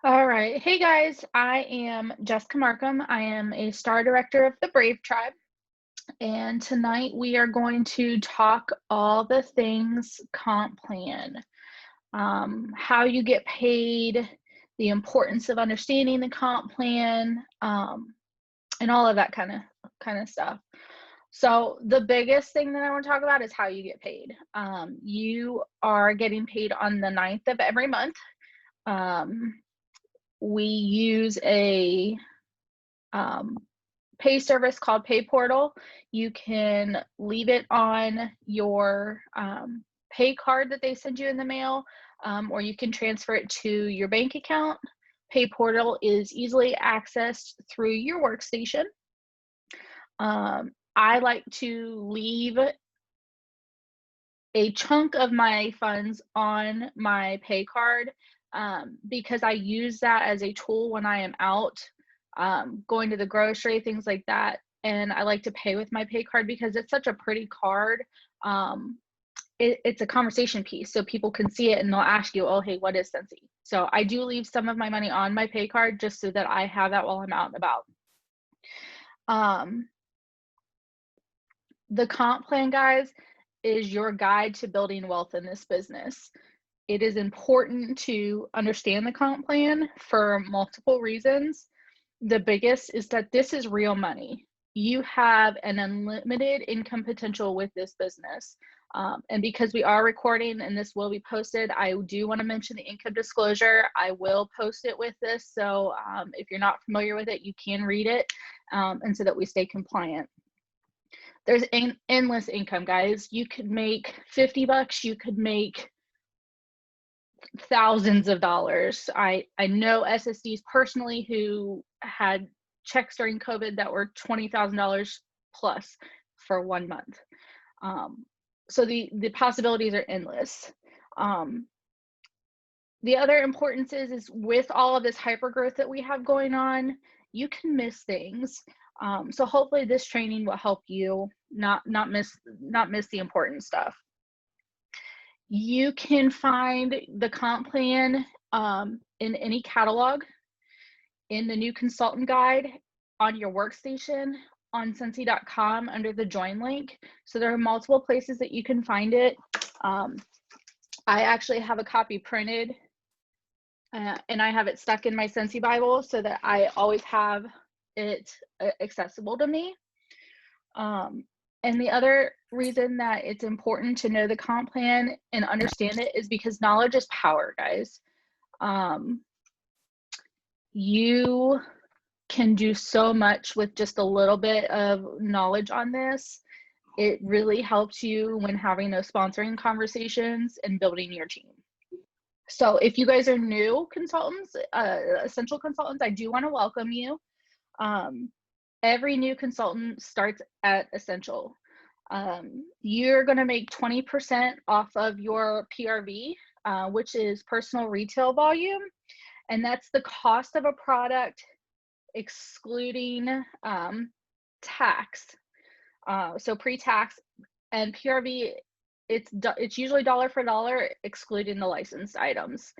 All right. Hey guys, I am Jessica Markham. I am a star director of the Brave Tribe. And tonight we are going to talk all the things comp plan, how you get paid, the importance of understanding the comp plan, and all of that kind of stuff. So the biggest thing that I want to talk about is how you get paid. You are getting paid on the 9th of every month. Um, we use a pay service called Pay Portal. You can leave it on your pay card that they send you in the mail, or you can transfer it to your bank account. Pay Portal is easily accessed through your workstation. I like to leave a chunk of my funds on my pay card because I use that as a tool when I am out going to the grocery, things like that. And I like to pay with my pay card because it's such a pretty card. It's a conversation piece, so people can see it and they'll ask you, oh, hey, what is Scentsy? So I do leave some of my money on my pay card just so that I have that while I'm out and about. The comp plan, guys, is your guide to building wealth in this business. It is important to understand the comp plan for multiple reasons. The biggest is that this is real money. You have an unlimited income potential with this business. And because we are recording and this will be posted, I do want to mention the income disclosure. I will post it with this. So if you're not familiar with it, you can read it and so that we stay compliant. There's endless income, guys. You could make 50 bucks, you could make thousands of dollars. I know SSDs personally who had checks during COVID that were $20,000 plus for 1 month. So the possibilities are endless. The other importance is with all of this hyper growth that we have going on, you can miss things. So hopefully this training will help you not miss the important stuff. You can find the comp plan in any catalog, in the new consultant guide, on your workstation, on Scentsy.com under the join link. So there are multiple places that you can find it. I actually have a copy printed and I have it stuck in my Scentsy Bible so that I always have it accessible to me. And the other reason that it's important to know the comp plan and understand it is because knowledge is power, guys. You can do so much with just a little bit of knowledge on this. It really helps you when having those sponsoring conversations and building your team. So if you guys are new consultants, essential consultants, I do want to welcome you. Every new consultant starts at Escential. You're going to make 20% off of your PRV, which is personal retail volume. And that's the cost of a product excluding tax. So pre-tax, and PRV, it's usually dollar for dollar excluding the licensed items.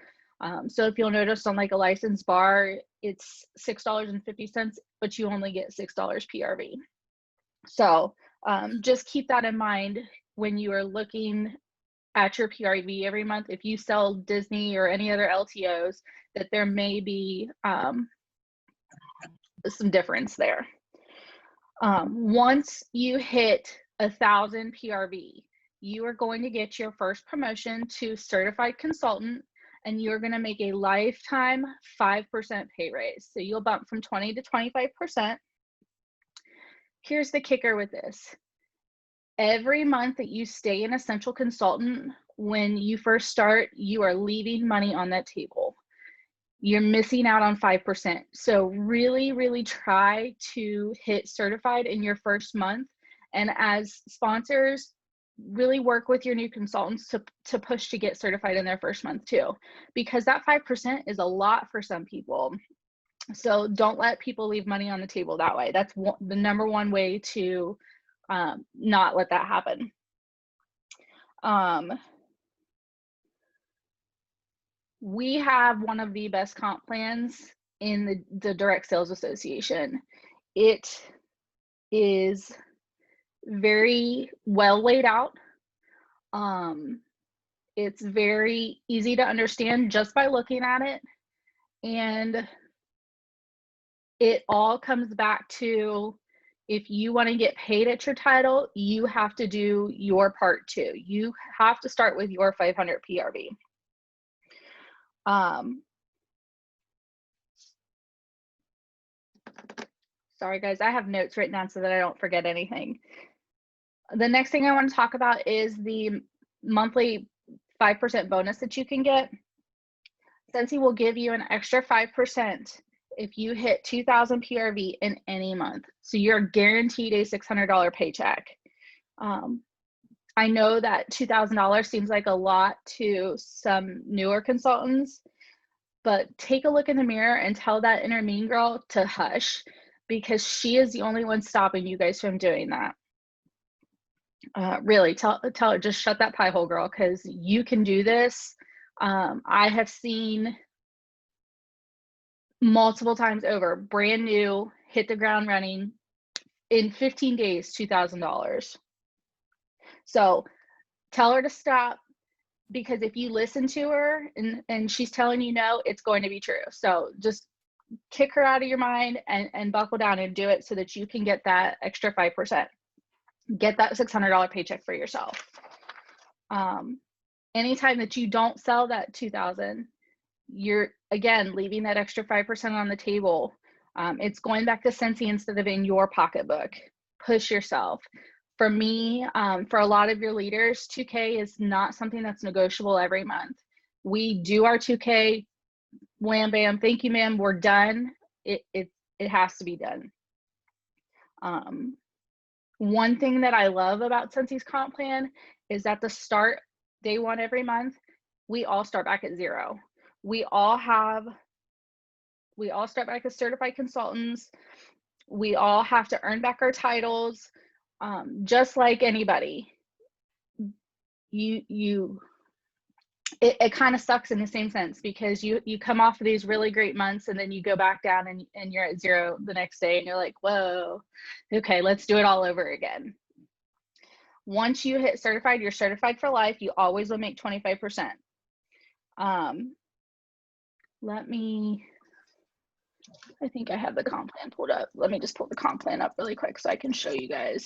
So if you'll notice on like a licensed bar, it's $6.50, but you only get $6 PRV. So just keep that in mind when you are looking at your PRV every month. If you sell Disney or any other LTOs, that there may be some difference there. Once you hit 1,000 PRV, you are going to get your first promotion to certified consultant, and you're going to make a lifetime 5% pay raise. So you'll bump from 20 to 25%. Here's the kicker with this. Every month that you stay an essential consultant, when you first start, you are leaving money on that table. You're missing out on 5%. So really, really try to hit certified in your first month. And as sponsors, really work with your new consultants to push to get certified in their first month too, because that 5% is a lot for some people. So don't let people leave money on the table that way. That's the number one way to not let that happen. We have one of the best comp plans in the Direct Sales Association. It is very well laid out. It's very easy to understand just by looking at it. And it all comes back to, if you want to get paid at your title, you have to do your part too. You have to start with your 500 PRV. Sorry guys, I have notes written down so that I don't forget anything. The next thing I want to talk about is the monthly 5% bonus that you can get. Scentsy will give you an extra 5% if you hit 2,000 PRV in any month. So you're guaranteed a $600 paycheck. I know that $2,000 seems like a lot to some newer consultants, but take a look in the mirror and tell that inner mean girl to hush, because she is the only one stopping you guys from doing that. Really, tell her, just shut that pie hole, girl, because you can do this. I have seen multiple times over, brand new, hit the ground running in 15 days, $2,000. So tell her to stop, because if you listen to her and she's telling you no, it's going to be true. So just kick her out of your mind and buckle down and do it so that you can get that extra 5%. Get that $600 paycheck for yourself. Anytime that you don't sell that 2,000, you're again leaving that extra 5% on the table. It's going back to Scentsy instead of in your pocketbook. Push yourself. For me, for a lot of your leaders, 2K is not something that's negotiable every month. We do our 2K, wham bam, thank you ma'am, we're done. It has to be done. One thing that I love about Scentsy's comp plan is at the start, day one every month, we all start back at zero. We all start back as certified consultants. We all have to earn back our titles, just like anybody. It kind of sucks in the same sense, because you come off of these really great months and then you go back down and you're at zero the next day and you're like, whoa, okay, let's do it all over again. Once you hit certified, you're certified for life. You always will make 25%. I think I have the comp plan pulled up. Let me just pull the comp plan up really quick so I can show you guys.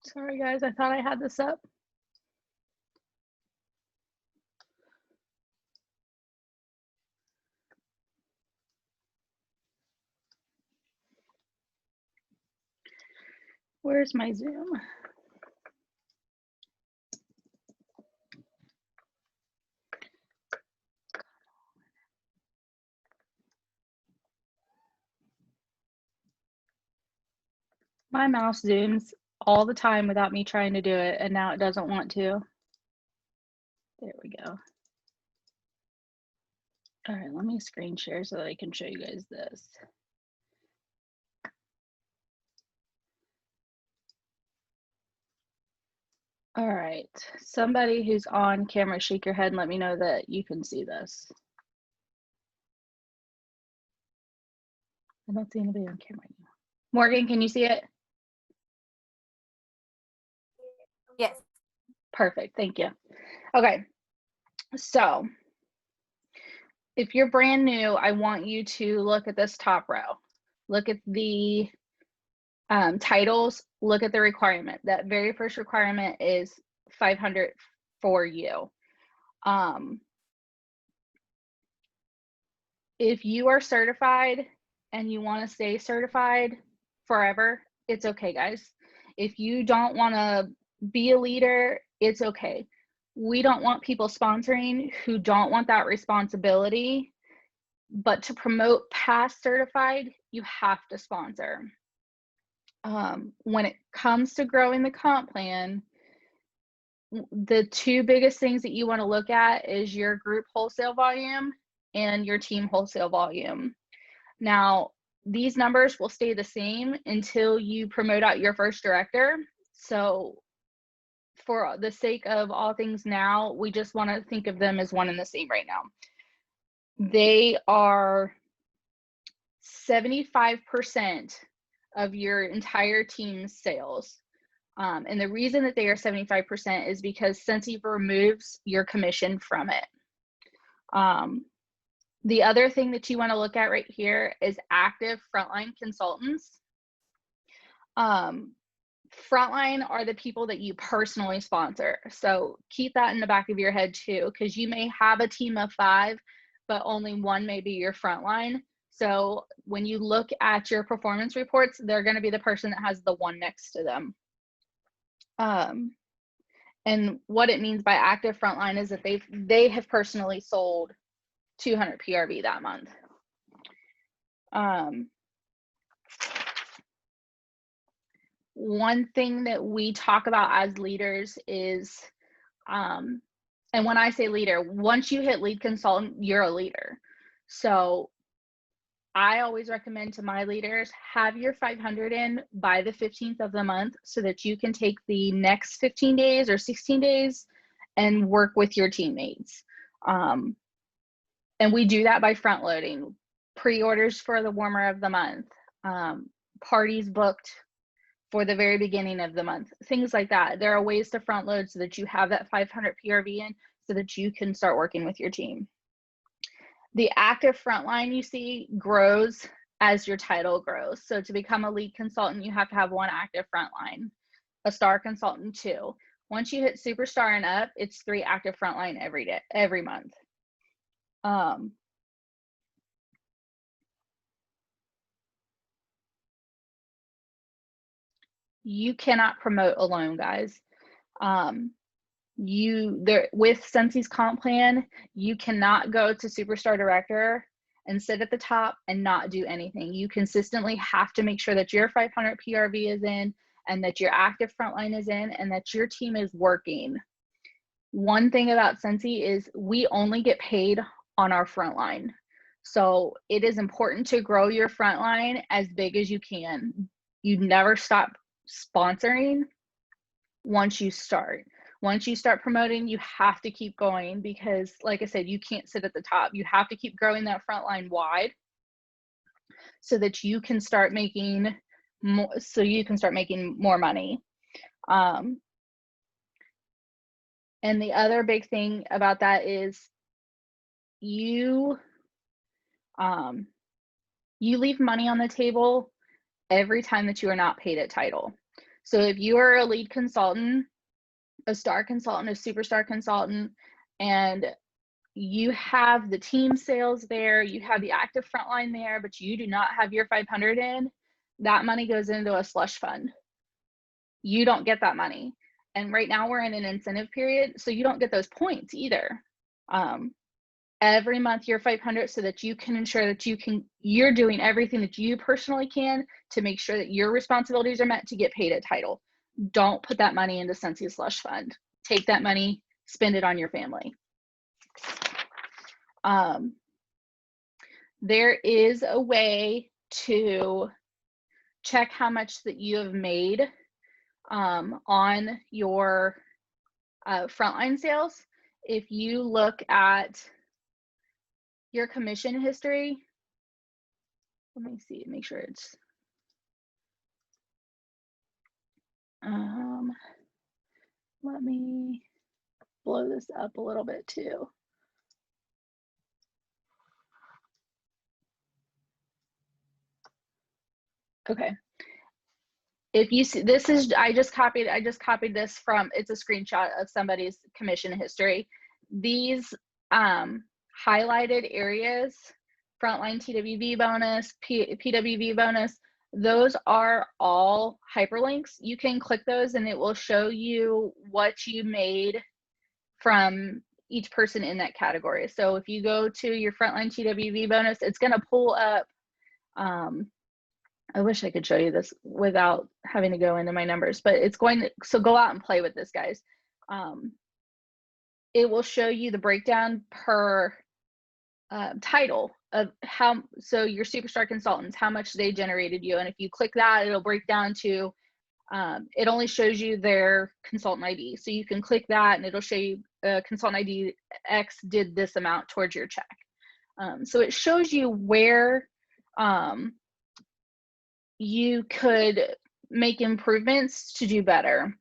Sorry guys, I thought I had this up. Where's my Zoom? My mouse zooms all the time without me trying to do it, and now it doesn't want to. There we go. All right, let me screen share so that I can show you guys this. All right, somebody who's on camera, shake your head and let me know that you can see this. I don't see anybody on camera anymore. Morgan, can you see it? Yes. Perfect, thank you. Okay, so if you're brand new, I want you to look at this top row. Look at the titles, look at the requirement. That very first requirement is 500 for you. If you are certified and you want to stay certified forever, it's okay, guys. If you don't want to be a leader, it's okay. We don't want people sponsoring who don't want that responsibility, but to promote past certified, you have to sponsor. When it comes to growing the comp plan, the two biggest things that you want to look at is your group wholesale volume and your team wholesale volume. Now, these numbers will stay the same until you promote out your first director. So for the sake of all things now, we just want to think of them as one and the same right now. They are 75% of your entire team's sales. And the reason that they are 75% is because Scentsy removes your commission from it. The other thing that you want to look at right here is active frontline consultants. Frontline are the people that you personally sponsor. So keep that in the back of your head too, because you may have a team of 5, but only 1 may be your frontline. So when you look at your performance reports, they're going to be the person that has the 1 next to them. And what it means by active frontline is that they have personally sold 200 PRV that month. One thing that we talk about as leaders is, and when I say leader, once you hit lead consultant, you're a leader. So I always recommend to my leaders, have your 500 in by the 15th of the month so that you can take the next 15 days or 16 days and work with your teammates. And we do that by front loading, pre-orders for the warmer of the month, parties booked for the very beginning of the month, things like that. There are ways to front load so that you have that 500 PRV in so that you can start working with your team. The active frontline you see grows as your title grows. So to become a lead consultant, you have to have 1 active frontline, a star consultant 2. Once you hit superstar and up, it's 3 active frontline every month. You cannot promote alone, guys. With Scentsy's comp plan, you cannot go to superstar director and sit at the top and not do anything. You consistently have to make sure that your 500 PRV is in and that your active frontline is in and that your team is working. One thing about Scentsy is we only get paid on our frontline. So it is important to grow your frontline as big as you can. You never stop sponsoring once you start. Once you start promoting, you have to keep going because, like I said, you can't sit at the top. You have to keep growing that front line wide so that you can start making more, more money. And the other big thing about that is you leave money on the table every time that you are not paid at title. So if you are a lead consultant, a star consultant, a superstar consultant, and you have the team sales there, you have the active frontline there, but you do not have your 500 in, that money goes into a slush fund. You don't get that money. And right now we're in an incentive period, so you don't get those points either. Every month you're 500 so that you can ensure that you're doing everything that you personally can to make sure that your responsibilities are met to get paid at title. Don't put that money into Scentsy slush fund. Take that money, spend it on your family. There is a way to check how much that you have made on your frontline sales. If you look at your commission history, let me see, make sure it's let me blow this up a little bit too. Okay. If you see, this is, I just copied this from, it's a screenshot of somebody's commission history. These highlighted areas, frontline TWV bonus, PWV bonus, those are all hyperlinks. You can click those and it will show you what you made from each person in that category. So if you go to your frontline TWV bonus, it's going to pull up, I wish I could show you this without having to go into my numbers, but it's going to, so go out and play with this, guys. It will show you the breakdown per title of so your superstar consultants, how much they generated you. And if you click that, it'll break down to, it only shows you their consultant ID. So you can click that and it'll show you consultant ID X did this amount towards your check. So it shows you where you could make improvements to do better.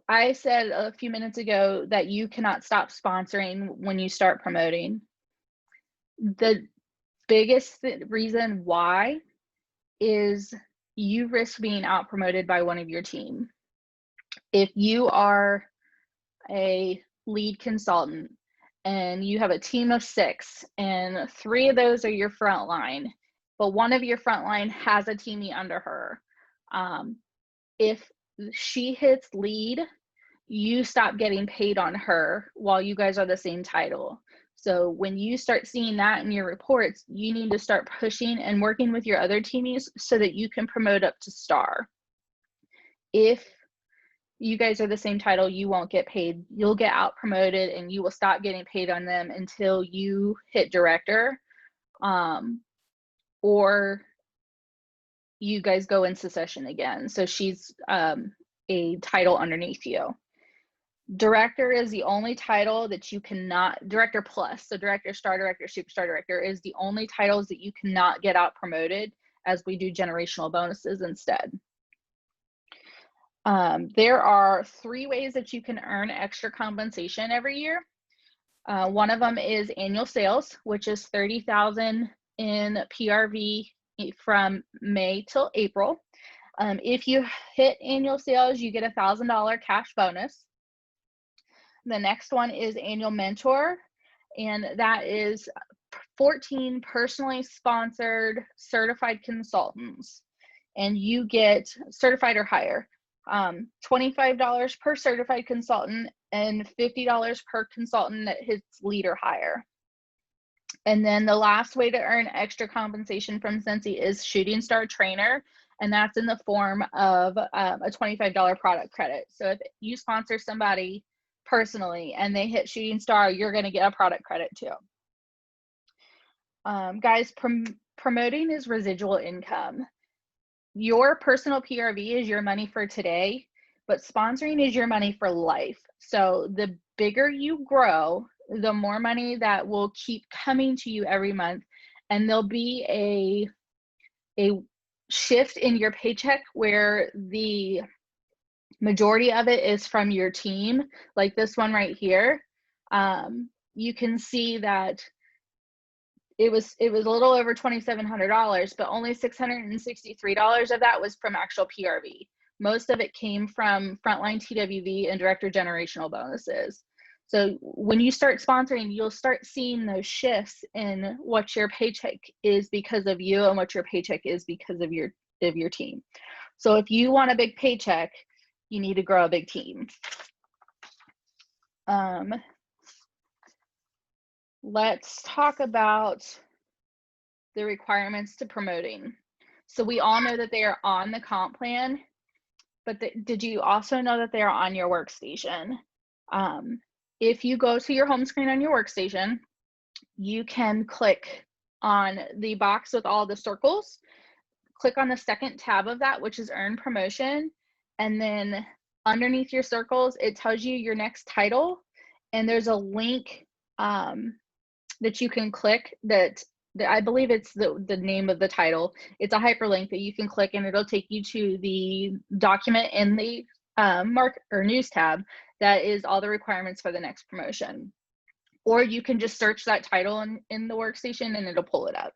I said a few minutes ago that you cannot stop sponsoring when you start promoting. The biggest reason why is you risk being out promoted by one of your team. If you are a lead consultant and you have a team of 6 and 3 of those are your frontline, but one of your frontline has a teamie under her, if she hits lead, you stop getting paid on her while you guys are the same title. So when you start seeing that in your reports, you need to start pushing and working with your other teamies so that you can promote up to star. If you guys are the same title, you won't get paid. You'll get out promoted and you will stop getting paid on them until you hit director, or you guys go in succession again. So she's a title underneath you. Director is the only title that you cannot, director plus, so director, star director, superstar director is the only titles that you cannot get out promoted, as we do generational bonuses instead. There are 3 ways that you can earn extra compensation every year. One of them is annual sales, which is $30,000 in PRV from May till April. If you hit annual sales, you get a $1,000 cash bonus. The next one is annual mentor, and that is 14 personally sponsored certified consultants, and you get certified or higher, $25 per certified consultant and $50 per consultant that hits lead or higher. And then the last way to earn extra compensation from Scentsy is shooting star trainer, and that's in the form of a $25 product credit. So if you sponsor somebody personally and they hit shooting star, you're going to get a product credit too. Guys, promoting is residual income. Your personal PRV is your money for today, but sponsoring is your money for life. So the bigger you grow, the more money that will keep coming to you every month, and there'll be a shift in your paycheck where the majority of it is from your team, like this one right here. You can see that it was a little over $2,700, but only $663 of that was from actual PRV. Most of it came from frontline TWV and director generational bonuses. So when you start sponsoring, you'll start seeing those shifts in what your paycheck is because of you and what your paycheck is because of your team. So if you want a big paycheck, you need to grow a big team. Let's talk about the requirements to promoting. So we all know that they are on the comp plan, but did you also know that they are on your workstation? If you go to your home screen on your workstation, you can click on the box with all the circles, click on the second tab of that, which is earn promotion, and then underneath your circles, it tells you your next title, and there's a link that you can click that I believe it's the name of the title. It's a hyperlink that you can click, and it'll take you to the document in the mark or news tab that is all the requirements for the next promotion. Or you can just search that title in the workstation and it'll pull it up.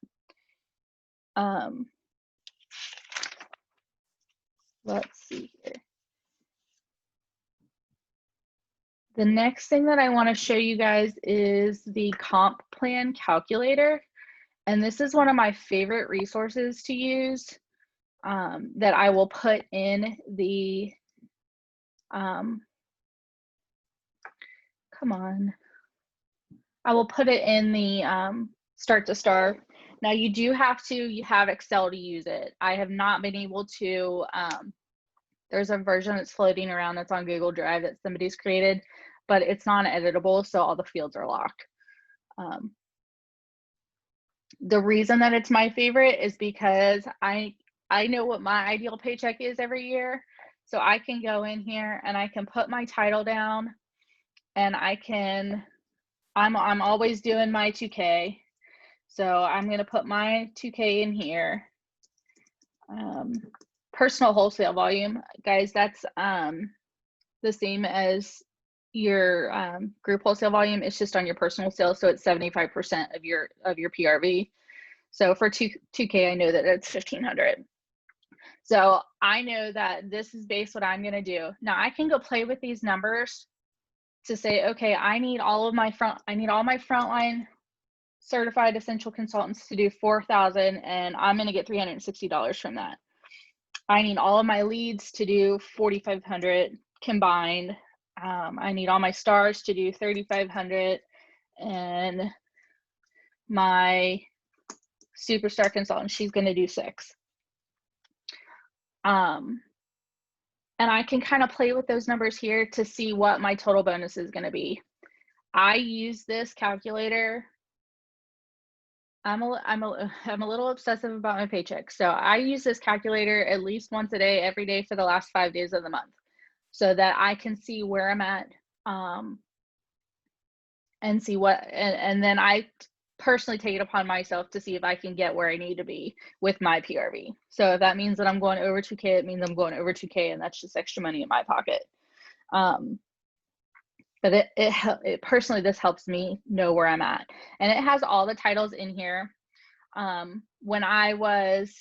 Let's see here. The next thing that I want to show you guys is the comp plan calculator. And this is one of my favorite resources to use that I will put in the, I will put it in the start to star. Now you have Excel to use it. I have not been able to There's a version that's floating around that's on Google Drive that somebody's created, but it's non-editable, so all the fields are locked. The reason that it's my favorite is because I know what my ideal paycheck is every year. So I can go in here and I can put my title down, and I'm always doing my 2K. So I'm going to put my 2K in here. Personal wholesale volume, guys, that's the same as your group wholesale volume. It's just on your personal sales, so it's 75% of your PRV. So for 2K, I know that it's 1,500. So I know that this is based what I'm going to do. Now I can go play with these numbers to say, okay, I need all my frontline certified essential consultants to do 4,000, and I'm going to get $360 from that. I need all of my leads to do 4,500 combined. I need all my stars to do 3,500, and my superstar consultant, she's going to do 6. And I can kind of play with those numbers here to see what my total bonus is going to be. I use this calculator. I'm a little obsessive about my paycheck. So I use this calculator at least once a day, every day for the last 5 days of the month, so that I can see where I'm at, and see what, and then I personally take it upon myself to see if I can get where I need to be with my PRV. So if that means that I'm going over 2K, it means I'm going over 2K, and that's just extra money in my pocket. But it personally, this helps me know where I'm at, and it has all the titles in here. When I was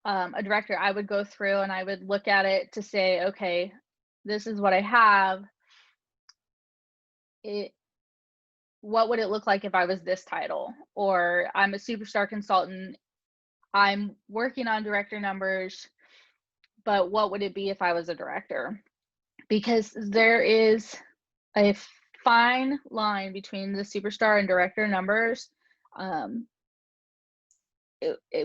a director, I would go through and I would look at it to say, okay, this is what I have. What would it look like if I was this title? Or I'm a superstar consultant, I'm working on director numbers, but what would it be if I was a director? Because there is a fine line between the superstar and director numbers,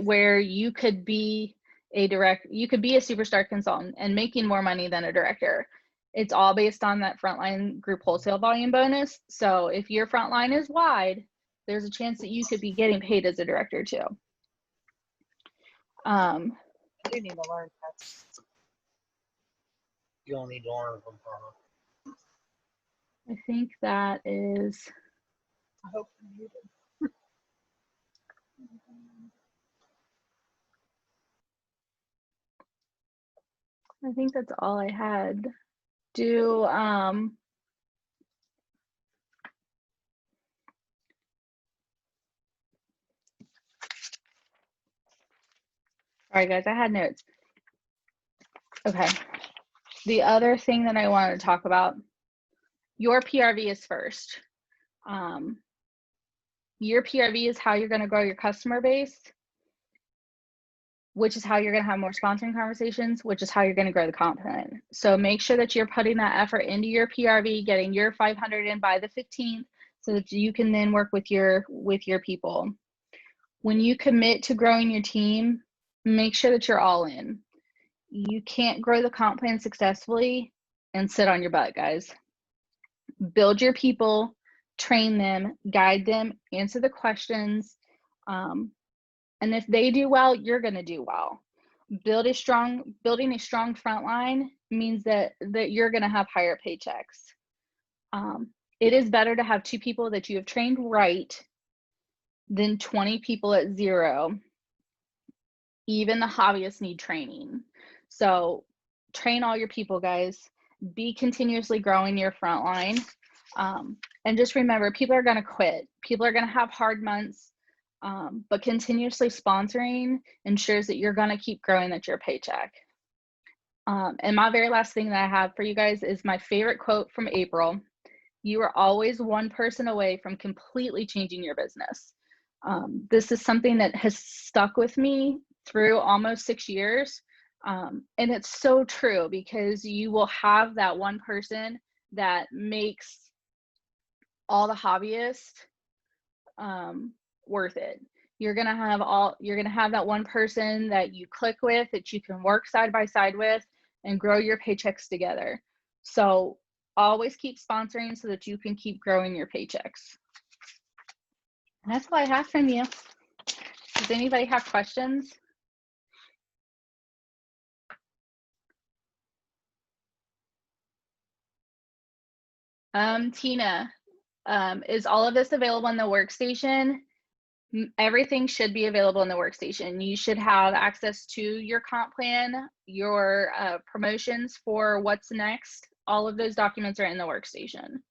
where you could be a superstar consultant and making more money than a director. It's all based on that frontline group wholesale volume bonus. So if your frontline is wide, there's a chance that you could be getting paid as a director too. I do need to learn that. You don't need to learn from her. I think that is. I hope you I think that's all I had. Do all right, guys, I had notes. Okay. The other thing that I wanted to talk about, your PRV is first. Your PRV is how you're going to grow your customer base, which is how you're going to have more sponsoring conversations, which is how you're going to grow the component. So make sure that you're putting that effort into your PRV, getting your 500 in by the 15th, so that you can then work with your people. When you commit to growing your team, make sure that you're all in. You can't grow the comp plan successfully and sit on your butt, guys. Build your people, train them, guide them, answer the questions. And if they do well, you're going to do well. Building a strong front line means that you're going to have higher paychecks. It is better to have 2 people that you have trained right than 20 people at 0. Even the hobbyists need training. So train all your people, guys. Be continuously growing your front line. And just remember, people are going to quit. People are going to have hard months. But continuously sponsoring ensures that you're going to keep growing at your paycheck. And my very last thing that I have for you guys is my favorite quote from April. You are always one person away from completely changing your business. This is something that has stuck with me through almost 6 years. And it's so true, because you will have that one person that makes all the hobbyists worth it. you're gonna have that one person that you click with, that you can work side by side with and grow your paychecks together. So always keep sponsoring so that you can keep growing your paychecks. And that's all I have from you. Does anybody have questions? Tina, is all of this available on the workstation? Everything should be available in the workstation. You should have access to your comp plan, your promotions for what's next. All of those documents are in the workstation.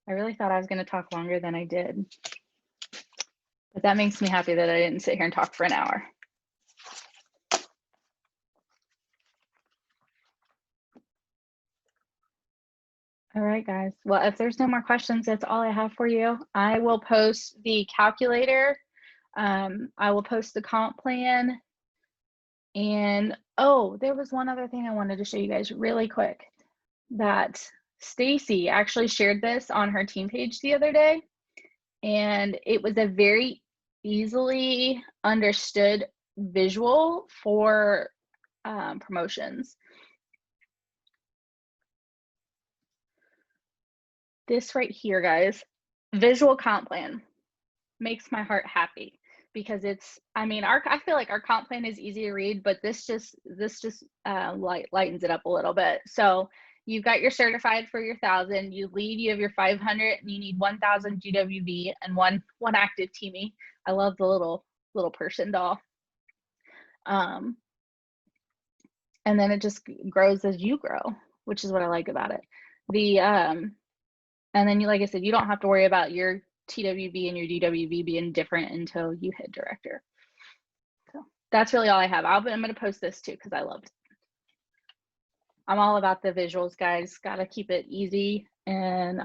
I really thought I was going to talk longer than I did. But that makes me happy that I didn't sit here and talk for an hour. All right, guys. Well, if there's no more questions, that's all I have for you. I will post the calculator. I will post the comp plan. And oh, there was one other thing I wanted to show you guys really quick, that Stacy actually shared this on her team page the other day. And it was a very easily understood visual for promotions. This right here, guys, visual comp plan makes my heart happy, because it's, I mean, I feel like our comp plan is easy to read, but this just lightens it up a little bit. So you've got your certified for your 1,000, you lead, you have your 500, and you need 1,000 GWB and one active teamie. I love the little person doll. And then it just grows as you grow, which is what I like about it. And then, like I said, you don't have to worry about your TWB and your DWB being different until you hit director. So that's really all I have. I'm going to post this too, because I loved it. I'm all about the visuals, guys. Got to keep it easy and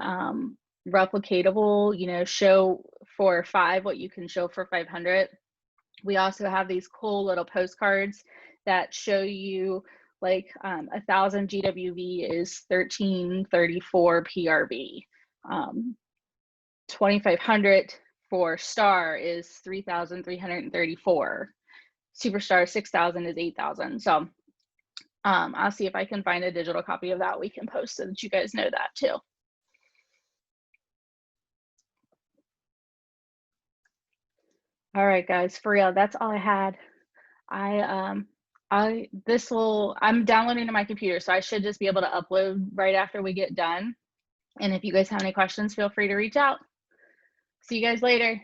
replicatable, you know, show for 5 what you can show for 500. We also have these cool little postcards that show you, like, 1,000 GWV is 1334 PRV. 2,500 for star is 3,334. Superstar 6,000 is 8,000. So I'll see if I can find a digital copy of that we can post so that you guys know that too. All right, guys, for real, that's all I had. I'm downloading to my computer, so I should just be able to upload right after we get done. And if you guys have any questions, feel free to reach out. See you guys later.